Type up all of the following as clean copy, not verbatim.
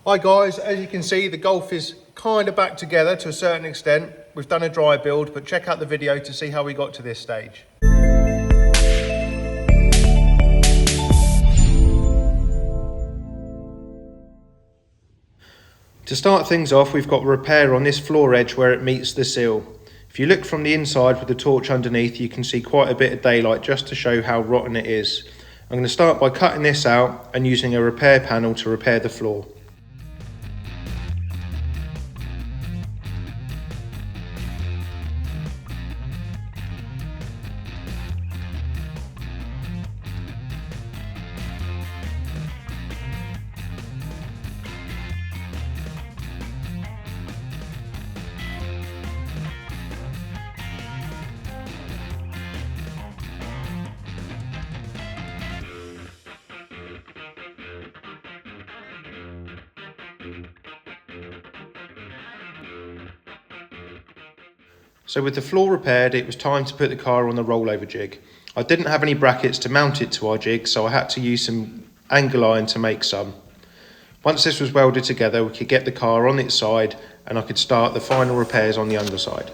Hi guys, as you can see the Golf is kind of back together to a certain extent. We've done a dry build, but check out the video to see how we got to this stage. To start things off, we've got repair on this floor edge where it meets the sill. If you look from the inside with the torch underneath, you can see quite a bit of daylight just to show how rotten it is. I'm going to start by cutting this out and using a repair panel to repair the floor. So with the floor repaired, it was time to put the car on the rollover jig. I didn't have any brackets to mount it to our jig, so I had to use some angle iron to make some. Once this was welded together, we could get the car on its side and I could start the final repairs on the underside.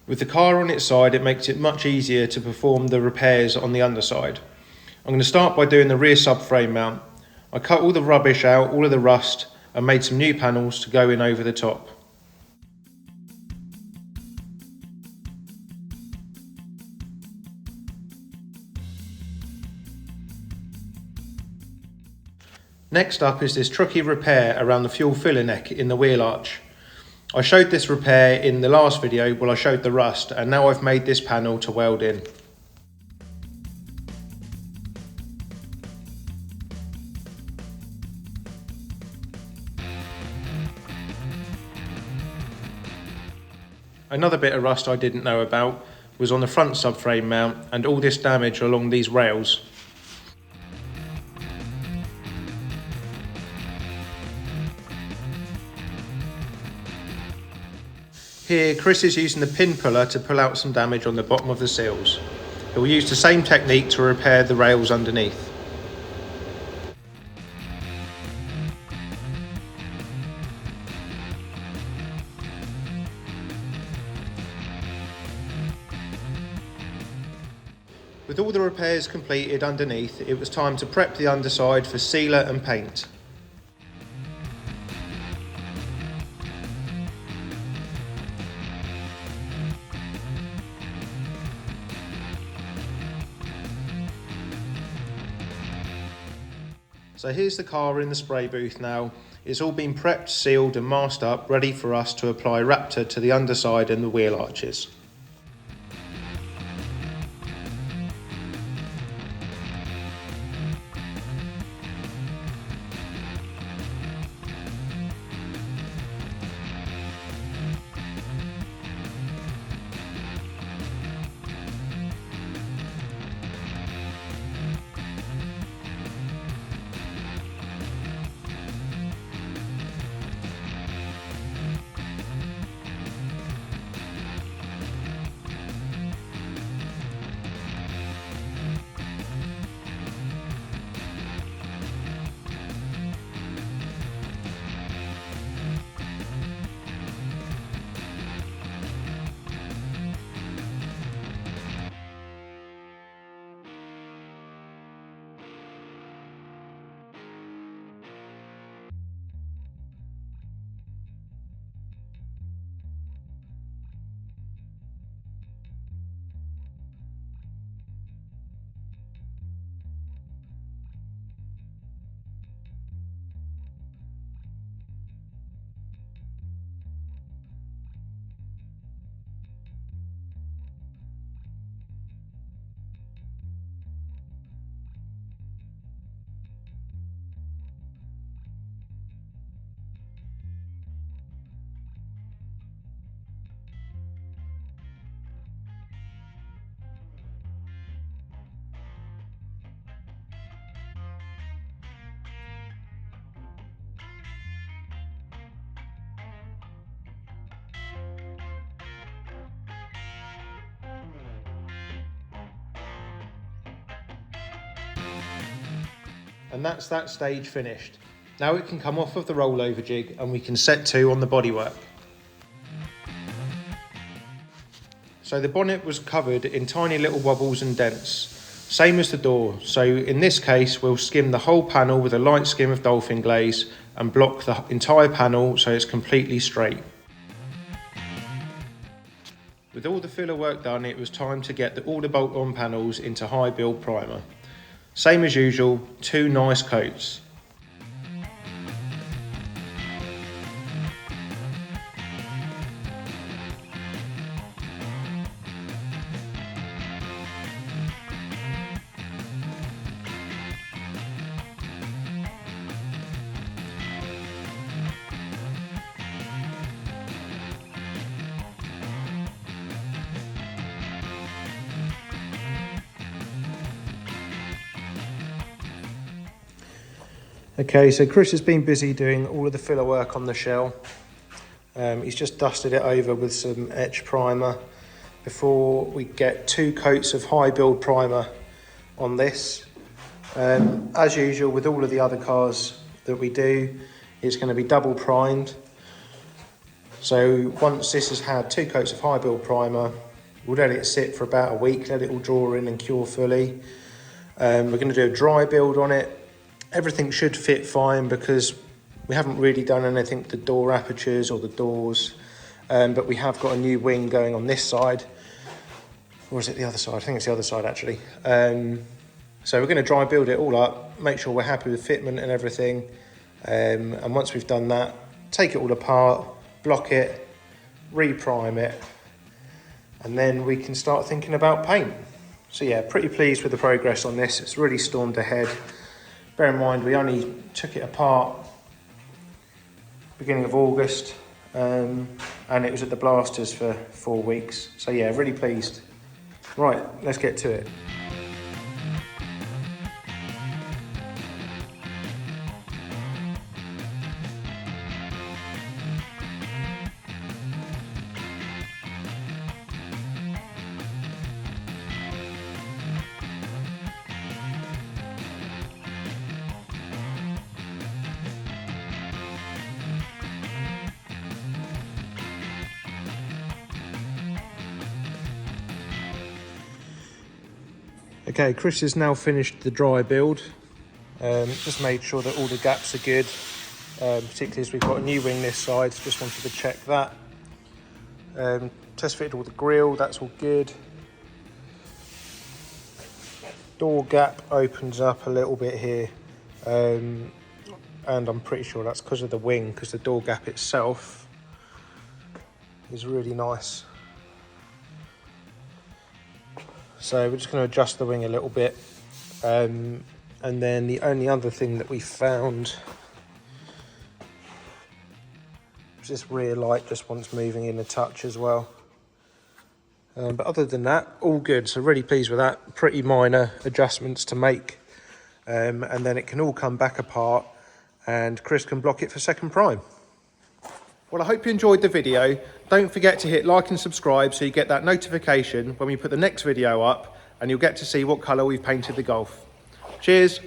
With the car on its side, it makes it much easier to perform the repairs on the underside. I'm going to start by doing the rear subframe mount. I cut all the rubbish out, all of the rust, and made some new panels to go in over the top. Next up is this tricky repair around the fuel filler neck in the wheel arch. I showed this repair in the last video where I showed the rust, and now I've made this panel to weld in. Another bit of rust I didn't know about was on the front subframe mount and all this damage along these rails. Here, Chris is using the pin puller to pull out some damage on the bottom of the seals. He'll use the same technique to repair the rails underneath. With all the repairs completed underneath, it was time to prep the underside for sealer and paint. So here's the car in the spray booth now. It's all been prepped, sealed and masked up, ready for us to apply Raptor to the underside and the wheel arches. And that's that stage finished. Now it can come off of the rollover jig and we can set to on the bodywork. So the bonnet was covered in tiny little wobbles and dents, same as the door. So in this case, we'll skim the whole panel with a light skim of dolphin glaze and block the entire panel so it's completely straight. With all the filler work done, it was time to get all the bolt-on panels into high build primer. Same as usual, 2 nice coats. Okay, so Chris has been busy doing all of the filler work on the shell. He's just dusted it over with some etch primer before we get 2 coats of high build primer on this. As usual with all of the other cars that we do, it's going to be double primed. So once this has had 2 coats of high build primer, we'll let it sit for about a week, let it all draw in and cure fully. We're going to do a dry build on it. Everything should fit fine because we haven't really done anything with the door apertures or the doors, but we have got a new wing going on this side. Or is it the other side? I think it's the other side actually. So we're going to dry build it all up, make sure we're happy with fitment and everything. And once we've done that, take it all apart, block it, re-prime it, and then we can start thinking about paint. So yeah, pretty pleased with the progress on this. It's really stormed ahead. Bear in mind, we only took it apart beginning of August, and it was at the blasters for 4 weeks. So yeah, really pleased. Right, let's get to it. Okay, Chris has now finished the dry build. Just made sure that all the gaps are good, particularly as we've got a new wing this side. Just wanted to check that. Test fitted all the grille, that's all good. Door gap opens up a little bit here, and I'm pretty sure that's because of the wing, because the door gap itself is really nice. So we're just going to adjust the wing a little bit, and then the only other thing that we found was this rear light just wants moving in a touch as well. But other than that, all good. So really pleased with that. Pretty minor adjustments to make, and then it can all come back apart and Chris can block it for second prime. Well, I hope you enjoyed the video. Don't forget to hit like and subscribe so you get that notification when we put the next video up, and you'll get to see what colour we've painted the Golf. Cheers.